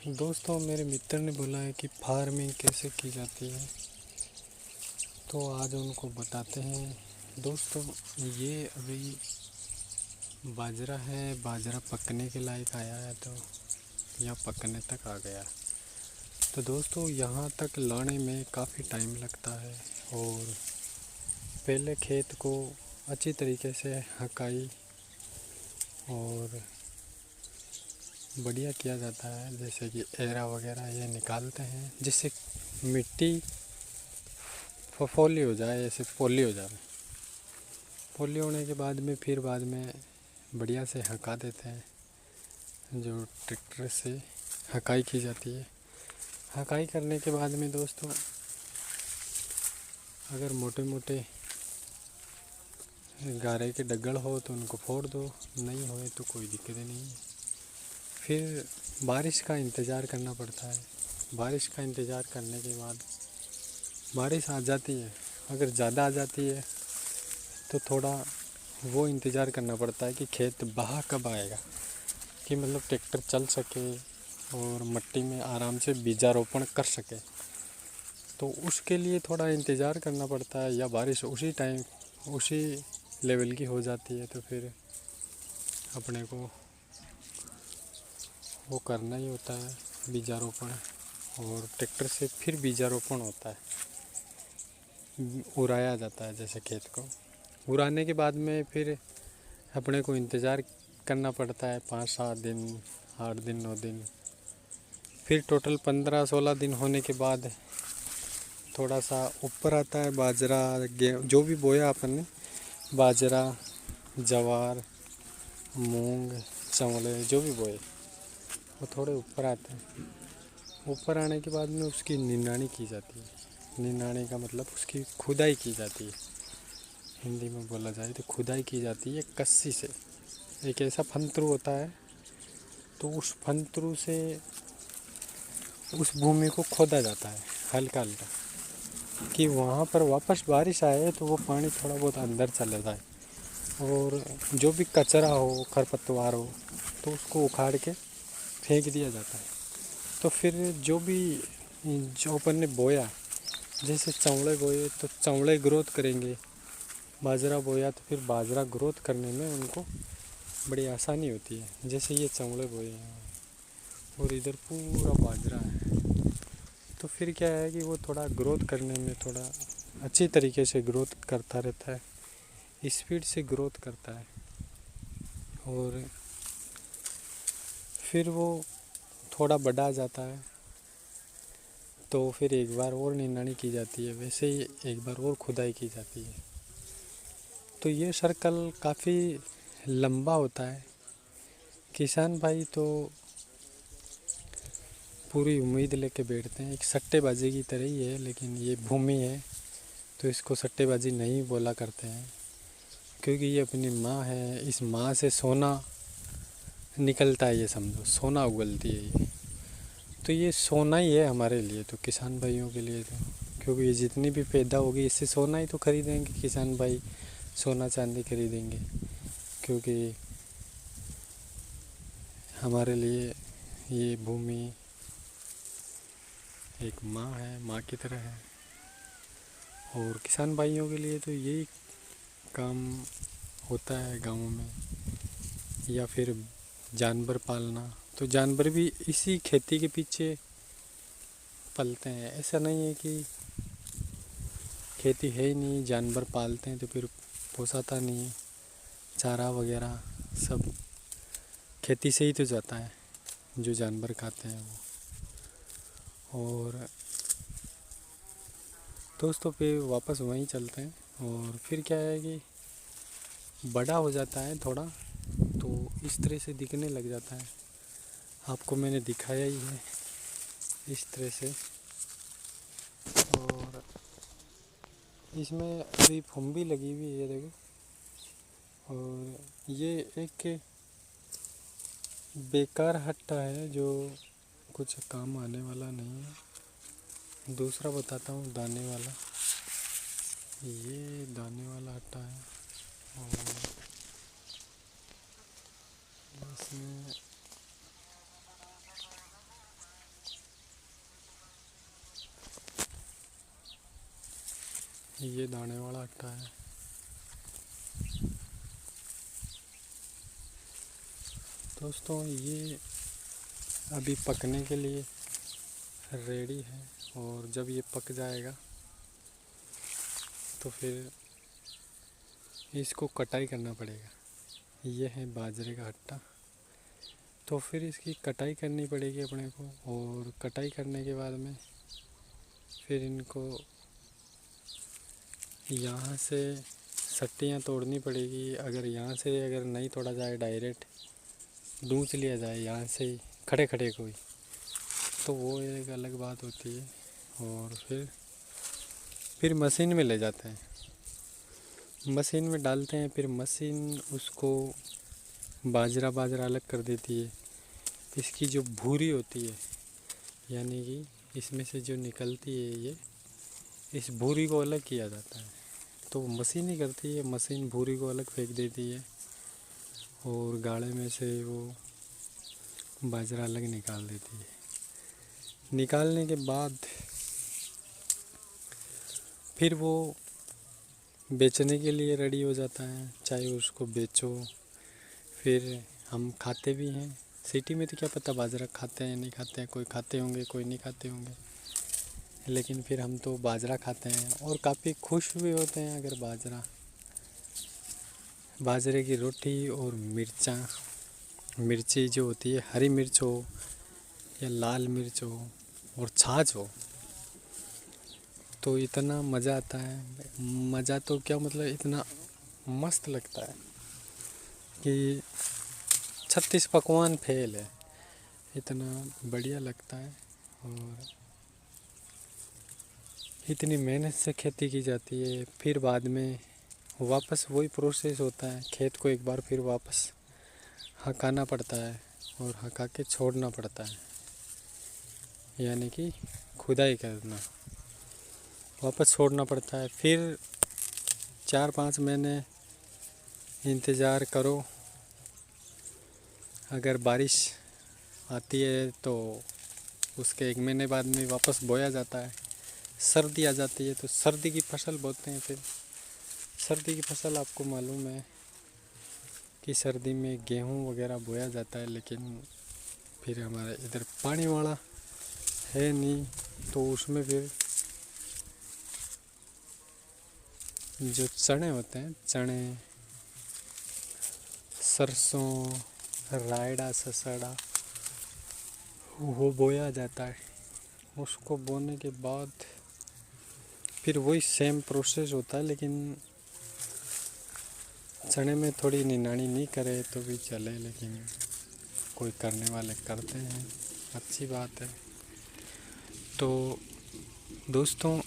दोस्तों, मेरे मित्र ने बोला है कि फार्मिंग कैसे की जाती है, तो आज उनको बताते हैं। दोस्तों, ये अभी बाजरा है। बाजरा पकने के लायक आया है, तो यह पकने तक आ गया। तो दोस्तों, यहाँ तक लाने में काफ़ी टाइम लगता है और पहले खेत को अच्छी तरीके से हकाई और बढ़िया किया जाता है, जैसे कि एरा वगैरह ये निकालते हैं, जिससे मिट्टी फफोली हो जाए, ऐसे पोली हो जाए। पोली होने के बाद में फिर बाद में बढ़िया से हका देते हैं, जो ट्रैक्टर से हकाई की जाती है। हकाई करने के बाद में दोस्तों, अगर मोटे मोटे गारे के डग्गड़ हो तो उनको फोड़ दो, नहीं होए तो कोई दिक्कत नहीं है। फिर बारिश का इंतज़ार करना पड़ता है। बारिश का इंतज़ार करने के बाद बारिश आ जाती है। अगर ज़्यादा आ जाती है तो थोड़ा वो इंतज़ार करना पड़ता है कि खेत बहा कब आएगा, कि मतलब ट्रैक्टर चल सके और मिट्टी में आराम से बीजारोपण कर सके। तो उसके लिए थोड़ा इंतज़ार करना पड़ता है, या बारिश उसी टाइम उसी लेवल की हो जाती है तो फिर अपने को वो करना ही होता है, बीजारोपण। और ट्रैक्टर से फिर बीजारोपण होता है, उड़ाया जाता है जैसे खेत को। उड़ाने के बाद में फिर अपने को इंतज़ार करना पड़ता है 5-7 दिन, 8 दिन, 9 दिन। फिर टोटल 15-16 दिन होने के बाद थोड़ा सा ऊपर आता है बाजरा, गेहूँ, जो भी बोया अपन ने, बाजरा, ज्वार, मूंग, चवले, जो भी बोए वो थोड़े ऊपर आते हैं। ऊपर आने के बाद में उसकी निनाणी की जाती है। निनाणी का मतलब उसकी खुदाई की जाती है। हिंदी में बोला जाए तो खुदाई की जाती है कस्सी से। एक ऐसा फंतरू होता है, तो उस फंतरू से उस भूमि को खोदा जाता है हल्का हल्का, कि वहाँ पर वापस बारिश आए तो वो पानी थोड़ा बहुत अंदर चला जाए, और जो भी कचरा हो, खरपतवार हो, तो उसको उखाड़ के फेंक दिया जाता है। तो फिर जो अपन ने बोया, जैसे चवड़े बोए तो चवड़े ग्रोथ करेंगे, बाजरा बोया तो फिर बाजरा ग्रोथ करने में उनको बड़ी आसानी होती है। जैसे ये चवड़े बोए हैं और इधर पूरा बाजरा है, तो फिर क्या है कि वो थोड़ा ग्रोथ करने में थोड़ा अच्छी तरीके से ग्रोथ करता रहता है, स्पीड से ग्रोथ करता है। और फिर वो थोड़ा बड़ा जाता है तो फिर एक बार और निनाणी की जाती है, वैसे ही एक बार और खुदाई की जाती है। तो ये सर्कल काफ़ी लंबा होता है। किसान भाई तो पूरी उम्मीद लेके बैठते हैं, एक सट्टेबाजी की तरह ही है, लेकिन ये भूमि है तो इसको सट्टेबाजी नहीं बोला करते हैं, क्योंकि ये अपनी माँ है। इस माँ से सोना निकलता है, ये समझो सोना उगलती है ये। तो ये सोना ही है हमारे लिए, तो किसान भाइयों के लिए तो, क्योंकि ये जितनी भी पैदा होगी इससे सोना ही तो खरीदेंगे किसान भाई, सोना चांदी खरीदेंगे, क्योंकि हमारे लिए ये भूमि एक माँ है, माँ की तरह है। और किसान भाइयों के लिए तो यही काम होता है गाँवों में, या फिर जानवर पालना। तो जानवर भी इसी खेती के पीछे पलते हैं। ऐसा नहीं है कि खेती है ही नहीं, जानवर पालते हैं तो फिर पोसाता नहीं है। चारा वगैरह सब खेती से ही तो जाता है, जो जानवर खाते हैं वो। और दोस्तों, पे वापस वहीं चलते हैं। और फिर क्या है कि बड़ा हो जाता है थोड़ा, तो इस तरह से दिखने लग जाता है। आपको मैंने दिखाया ही है इस तरह से। और इसमें अभी फुम्बी लगी हुई है, देखो। और ये एक बेकार हट्टा है जो कुछ काम आने वाला नहीं है। दूसरा बताता हूँ, दाने वाला। ये दाने वाला हट्टा है, और इसमें ये दाने वाला आटा है। दोस्तों ये अभी पकने के लिए रेडी है, और जब ये पक जाएगा तो फिर इसको कटाई करना पड़ेगा। ये है बाजरे का आटा, तो फिर इसकी कटाई करनी पड़ेगी अपने को, और कटाई करने के बाद में फिर इनको यहाँ से सट्टियाँ तोड़नी पड़ेगी। अगर यहाँ से अगर नहीं तोड़ा जाए, डायरेक्ट दूंच लिया जाए यहाँ से खड़े खड़े कोई, तो वो एक अलग बात होती है। और फिर मशीन में ले जाते हैं, मशीन में डालते हैं, फिर मशीन उसको बाजरा अलग कर देती है। इसकी जो भूरी होती है, यानी कि इसमें से जो निकलती है ये, इस भूरी को अलग किया जाता है। तो वो मशीन ही करती है, मशीन भूरी को अलग फेंक देती है और गाड़े में से वो बाजरा अलग निकाल देती है। निकालने के बाद फिर वो बेचने के लिए रेडी हो जाता है, चाहे उसको बेचो। फिर हम खाते भी हैं। सिटी में तो क्या पता बाजरा खाते हैं नहीं खाते हैं, कोई खाते होंगे कोई नहीं खाते होंगे, लेकिन फिर हम तो बाजरा खाते हैं और काफ़ी खुश भी होते हैं। अगर बाजरे की रोटी और मिर्ची जो होती है, हरी मिर्च हो या लाल मिर्च हो और छाछ हो, तो इतना मज़ा आता है। मज़ा तो क्या मतलब, इतना मस्त लगता है कि 36 पकवान फेल है, इतना बढ़िया लगता है। और इतनी मेहनत से खेती की जाती है, फिर बाद में वापस वही प्रोसेस होता है। खेत को एक बार फिर वापस हकाना पड़ता है और हका के छोड़ना पड़ता है, यानी कि खुदाई करना, वापस छोड़ना पड़ता है। फिर 4-5 महीने इंतज़ार करो। अगर बारिश आती है तो उसके 1 महीने बाद में वापस बोया जाता है। सर्दी आ जाती है तो सर्दी की फसल बोते हैं। फिर सर्दी की फसल आपको मालूम है कि सर्दी में गेहूँ वगैरह बोया जाता है, लेकिन फिर हमारे इधर पानी वाला है नहीं, तो उसमें फिर जो चने होते हैं, चने, सरसों, रायड़ा, ससड़ा, वो बोया जाता है। उसको बोने के बाद फिर वही सेम प्रोसेस होता है, लेकिन चने में थोड़ी निनाणी नहीं करे तो भी चले, लेकिन कोई करने वाले करते हैं, अच्छी बात है। तो दोस्तों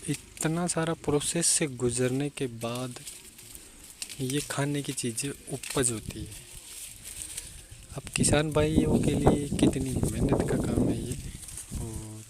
इतना सारा प्रोसेस से गुजरने के बाद ये खाने की चीज़ें उपज होती है। अब किसान भाइयों के लिए कितनी मेहनत का काम है ये, और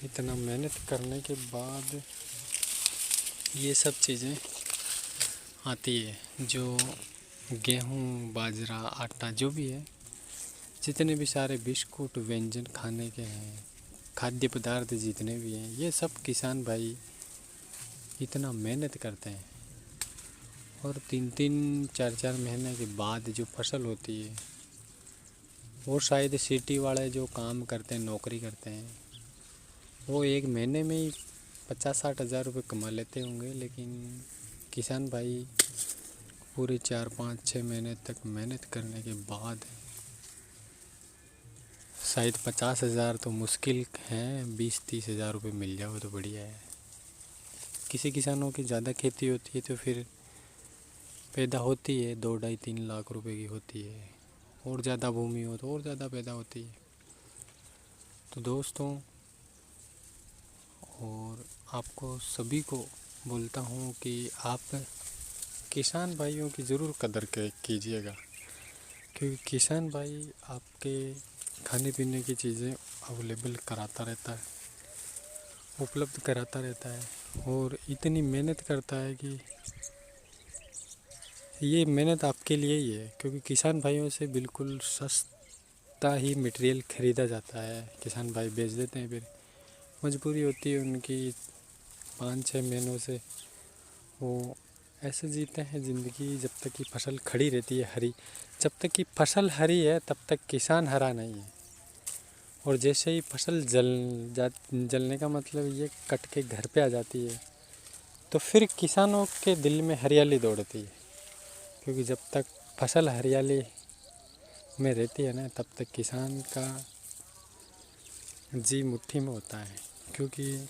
इतना मेहनत करने के बाद ये सब चीज़ें आती है। जो गेहूँ, बाजरा, आटा जो भी है, जितने भी सारे बिस्कुट व्यंजन खाने के हैं, खाद्य पदार्थ जितने भी हैं, ये सब किसान भाई इतना मेहनत करते हैं। और 3-3, 4-4 महीने के बाद जो फसल होती है, वो शायद सिटी वाले जो काम करते हैं, नौकरी करते हैं, वो 1 महीने में ही 50-60 हज़ार रुपये कमा लेते होंगे। लेकिन किसान भाई पूरे 4-5-6 महीने तक मेहनत करने के बाद शायद 50 हज़ार तो मुश्किल है, 20-30 हज़ार रुपये मिल जाओ तो बढ़िया है। किसी किसानों की ज़्यादा खेती होती है तो फिर पैदा होती है 2-2.5-3 लाख रुपए की होती है, और ज़्यादा भूमि हो तो और ज़्यादा पैदा होती है। तो दोस्तों, और आपको सभी को बोलता हूँ कि आप किसान भाइयों की ज़रूर कदर कीजिएगा, क्योंकि किसान भाई आपके खाने पीने की चीज़ें अवेलेबल कराता रहता है, उपलब्ध कराता रहता है, और इतनी मेहनत करता है कि ये मेहनत आपके लिए ही है। क्योंकि किसान भाइयों से बिल्कुल सस्ता ही मटेरियल ख़रीदा जाता है, किसान भाई बेच देते हैं। फिर मजबूरी होती है उनकी, 5-6 महीनों से वो ऐसे जीते हैं ज़िंदगी, जब तक कि फसल खड़ी रहती है हरी। जब तक कि फसल हरी है तब तक किसान हरा नहीं है। और जैसे ही फसल जलने का मतलब ये कट के घर पे आ जाती है, तो फिर किसानों के दिल में हरियाली दौड़ती है। क्योंकि जब तक फसल हरियाली में रहती है ना, तब तक किसान का जी मुट्ठी में होता है। क्योंकि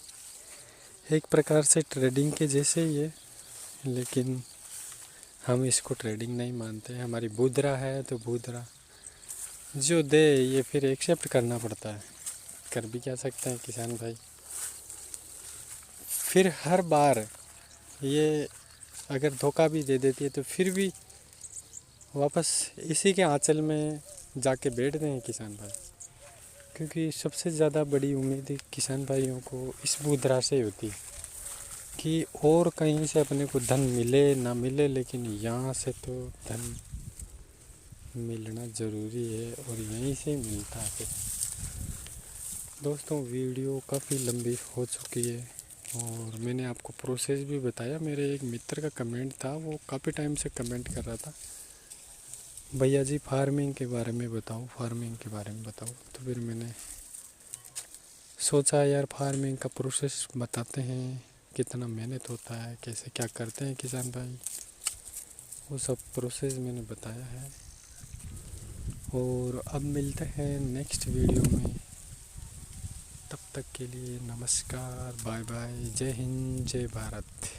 एक प्रकार से ट्रेडिंग के जैसे ही है, लेकिन हम इसको ट्रेडिंग नहीं मानते। हमारी बुदरा है तो बुदरा जो दे ये फिर एक्सेप्ट करना पड़ता है। कर भी क्या सकते हैं किसान भाई। फिर हर बार ये अगर धोखा भी दे देती है तो फिर भी वापस इसी के आंचल में जाके बैठते हैं किसान भाई। क्योंकि सबसे ज़्यादा बड़ी उम्मीद किसान भाइयों को इस बुदरा से होती है कि और कहीं से अपने को धन मिले ना मिले, लेकिन यहाँ से तो धन मिलना ज़रूरी है और यहीं से मिलता है। दोस्तों वीडियो काफ़ी लंबी हो चुकी है और मैंने आपको प्रोसेस भी बताया। मेरे एक मित्र का कमेंट था, वो काफ़ी टाइम से कमेंट कर रहा था, भैया जी फार्मिंग के बारे में बताओ, फार्मिंग के बारे में बताओ। तो फिर मैंने सोचा यार फार्मिंग का प्रोसेस बताते हैं, कितना मेहनत होता है, कैसे क्या करते हैं किसान भाई, वो सब प्रोसेस मैंने बताया है। और अब मिलते हैं नेक्स्ट वीडियो में। तब तक के लिए नमस्कार, बाय बाय, जय हिंद, जय भारत।